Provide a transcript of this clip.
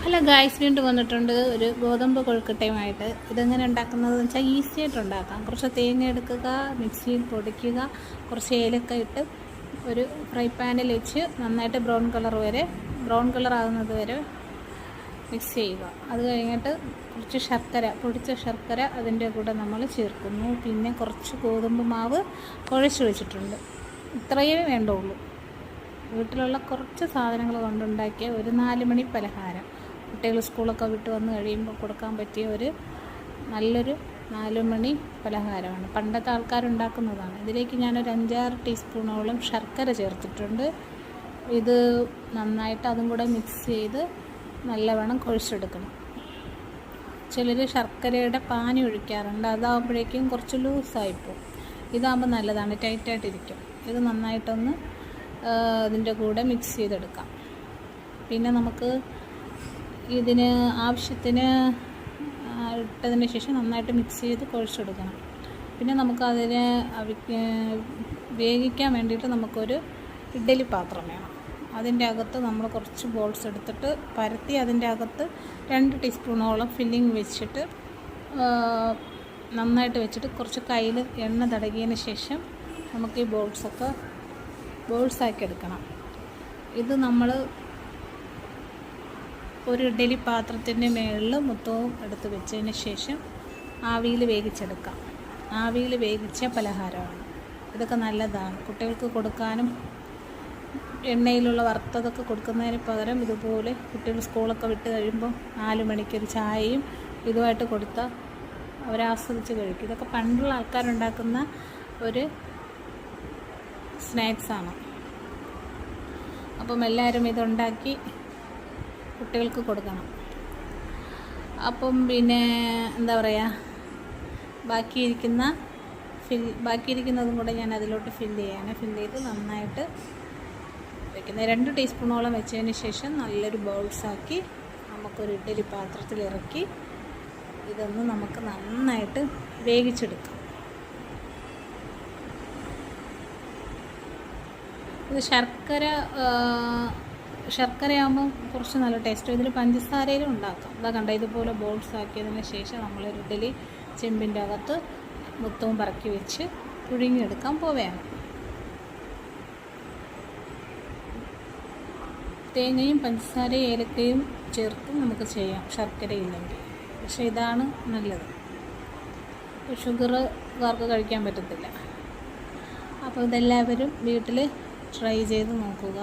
Hello guys, വീണ്ടും വന്നിട്ടുണ്ട് ഒരു ഗോതമ്പ് കൊഴുക്കട്ടയുമായിട്ട്. ഇതെങ്ങനെ ഉണ്ടാക്കുന്നതെന്ന് വെച്ചാൽ ഈസി ആയിട്ട് ഉണ്ടാക്കാം. കുറച്ച് തേങ്ങ എടുക്കുക, മിക്സിയിൽ പൊടിക്കുക, കുറച്ച് ഏലക്ക ഇട്ട് ഒരു ഫ്രൈ പാനിൽ വെച്ച് നന്നായിട്ട് ബ്രൗൺ കളർ ആകുന്നത് വരെ മിക്സ് ചെയ്യുക. അത് കഴിഞ്ഞിട്ട് കുറച്ച് പൊടിച്ച ശർക്കര അതിൻ്റെ കൂടെ നമ്മൾ ചേർക്കുന്നു. പിന്നെ കുറച്ച് ഗോതമ്പ് മാവ് കുഴച്ച് വെച്ചിട്ടുണ്ട്. ഇത്രയേ വേണ്ടുള്ളൂ. വീട്ടിലുള്ള കുറച്ച് സാധനങ്ങൾ കൊണ്ടുണ്ടാക്കിയ ഒരു 4 മണി പലഹാരം. കുട്ടികൾ സ്കൂളൊക്കെ വിട്ട് വന്ന് കഴിയുമ്പോൾ കൊടുക്കാൻ പറ്റിയ ഒരു നല്ലൊരു 4 മണി പലഹാരമാണ്. പണ്ടത്തെ ആൾക്കാരുണ്ടാക്കുന്നതാണ്. ഇതിലേക്ക് ഞാനൊരു 5-6 ടീസ്പൂണോളം ശർക്കര ചേർത്തിട്ടുണ്ട്. ഇത് നന്നായിട്ട് അതും കൂടെ മിക്സ് ചെയ്ത് നല്ലവണ്ണം കുഴച്ചെടുക്കണം. ചിലർ ശർക്കരയുടെ പാനി ഒഴിക്കാറുണ്ട്. അതാകുമ്പോഴേക്കും കുറച്ച് ലൂസായിപ്പോവും. ഇതാകുമ്പോൾ നല്ലതാണ്, ടൈറ്റായിട്ടിരിക്കും. ഇത് നന്നായിട്ടൊന്ന് അതിൻ്റെ കൂടെ മിക്സ് ചെയ്തെടുക്കാം. പിന്നെ നമുക്ക് ഇതിന് ആവശ്യത്തിന് ഇട്ടതിന് ശേഷം നന്നായിട്ട് മിക്സ് ചെയ്ത് കുഴച്ചെടുക്കണം. പിന്നെ നമുക്കതിനെ വേവിക്കാൻ വേണ്ടിയിട്ട് നമുക്കൊരു ഇഡ്ഡലി പാത്രം വേണം. അതിൻ്റെ അകത്ത് നമ്മൾ കുറച്ച് ബോൾസ് എടുത്തിട്ട് പരത്തി അതിൻ്റെ അകത്ത് 2 ടീസ്പൂണോളം ഫില്ലിങ് വെച്ചിട്ട് നന്നായിട്ട് വെച്ചിട്ട് കുറച്ച് കയ്യിൽ എണ്ണ തടകിയതിന് ശേഷം നമുക്ക് ഈ ബോൾസാക്കി എടുക്കണം. ഇത് നമ്മൾ ഒരു ഇഡ്ഡലി പാത്രത്തിൻ്റെ മുകളിൽ മൊത്തവും എടുത്ത് വെച്ചതിന് ശേഷം ആവിയിൽ വേവിച്ചെടുക്കാം. ആവിയിൽ വേവിച്ച പലഹാരമാണ്. ഇതൊക്കെ നല്ലതാണ്. കുട്ടികൾക്ക് കൊടുക്കാനും എണ്ണയിലുള്ള വറുത്തതൊക്കെ കൊടുക്കുന്നതിന് പകരം ഇതുപോലെ കുട്ടികൾ സ്കൂളൊക്കെ വിട്ട് കഴിയുമ്പോൾ 4 മണിക്കൊരു ചായയും ഇതുമായിട്ട് കൊടുത്താൽ അവരാസ്വദിച്ച് കഴിക്കും. ഇതൊക്കെ പണ്ടുള്ള ആൾക്കാരുണ്ടാക്കുന്ന ഒരു സ്നാക്സാണ്. അപ്പം എല്ലാവരും ഇതുണ്ടാക്കി കുട്ടികൾക്ക് കൊടുക്കണം. അപ്പം പിന്നെ എന്താ പറയുക, ബാക്കിയിരിക്കുന്നതും കൂടെ ഞാൻ അതിലോട്ട് ഫില്ല് ചെയ്ത് നന്നായിട്ട് വയ്ക്കുന്നത്. 2 ടീസ്പൂണോളം വെച്ചതിന് ശേഷം നല്ലൊരു ബൗൾസാക്കി നമുക്കൊരു ഇഡ്ഡലി പാത്രത്തിൽ ഇറക്കി ഇതൊന്ന് നമുക്ക് നന്നായിട്ട് വേവിച്ചെടുക്കാം. ഇത് ശർക്കരയാകുമ്പോൾ കുറച്ച് നല്ല ടേസ്റ്റ്. ഇതിൽ പഞ്ചസാരയിലും ഉണ്ടാക്കാം. അതാ കണ്ട, ഇതുപോലെ ബോൾസ് ആക്കിയതിന് ശേഷം നമ്മളൊരു ഇഡ്ഡലി ചെമ്പിൻ്റെ അകത്ത് മൊത്തവും പറക്കി വെച്ച് പുഴുങ്ങിയെടുക്കാൻ പോവുകയാണ്. തേങ്ങയും പഞ്ചസാരയും ഏലക്കയും ചേർത്ത് നമുക്ക് ചെയ്യാം, ശർക്കരയില്ലെങ്കിൽ. പക്ഷേ ഇതാണ് നല്ലത്. ഷുഗറുകാർക്ക് കഴിക്കാൻ പറ്റത്തില്ല. അപ്പോൾ ഇതെല്ലാവരും വീട്ടിൽ ട്രൈ ചെയ്ത് നോക്കുക.